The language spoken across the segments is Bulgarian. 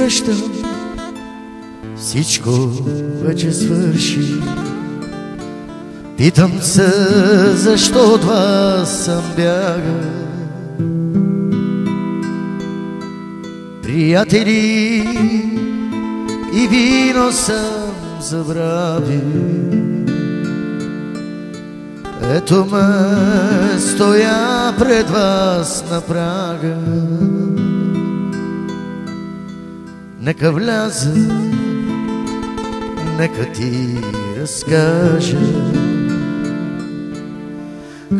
връщам, всичко вече свърши. Питам се, защо от вас съм бягал. Приятели и вино съм забравил. Ето ме, стоя пред вас на прага. Нека вляза, нека ти разкажа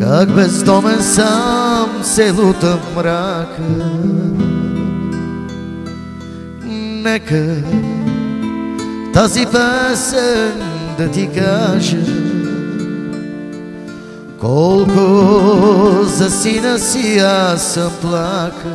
как бездомен сам се лутам в мрака. Нека тази песен да ти кажа колко за сина си аз съм плакал.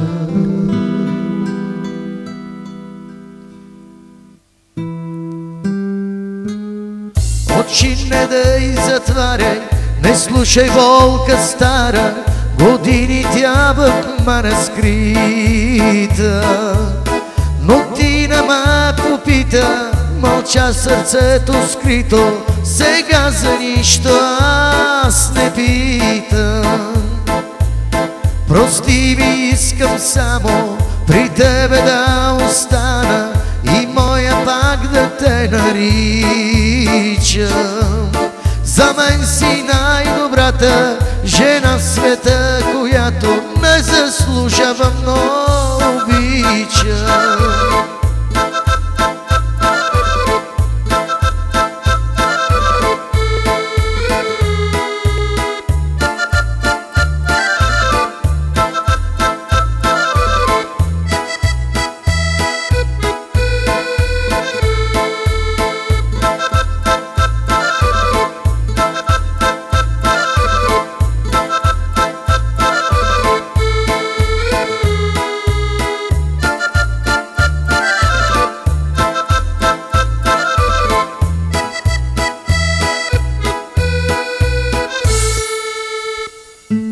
Очи не дай затваряй, не слушай волка стара, години тя в мене скрита. Но ти не ме попита, мълча сърцето скрито, сега за нищо аз не питам. Прости ми, искам само при тебе да остана и моя пак да те наричам. За мен си най-добрата жена в света, която не заслужавам, но обичам.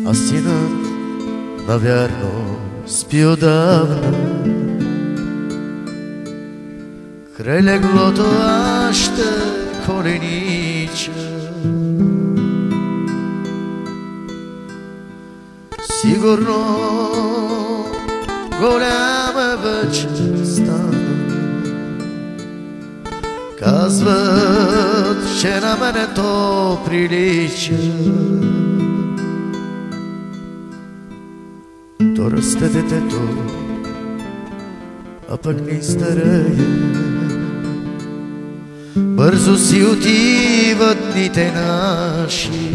А синът навярно спи отдавна, край леглото аз ще коленича. Сигурно голяма вече стана. Казват, че на мене то прилича. То расте детето, а пък ни старее. Бързо си отиват дните наши.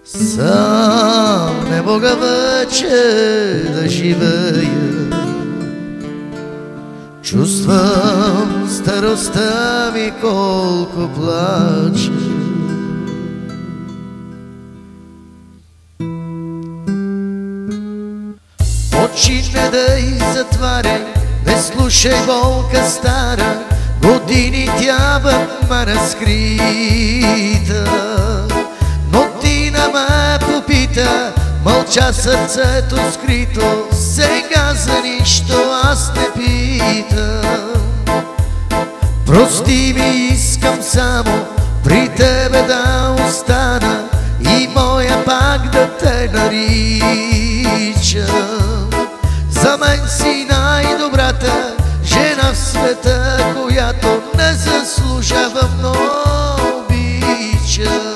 Сам не мога вече да живея. Чувствам старостта ми колко плаче. Очи не дай затваряй, не слушай волка стара, години тя в мене скрита. Но ти не ме попита, мълча сърцето скрито, сега за нищо аз не питам. Прости ми, искам само при тебе да остана и моя пак да те наричам. За мен си най-добрата жена в света, която не заслужавам, но обичам.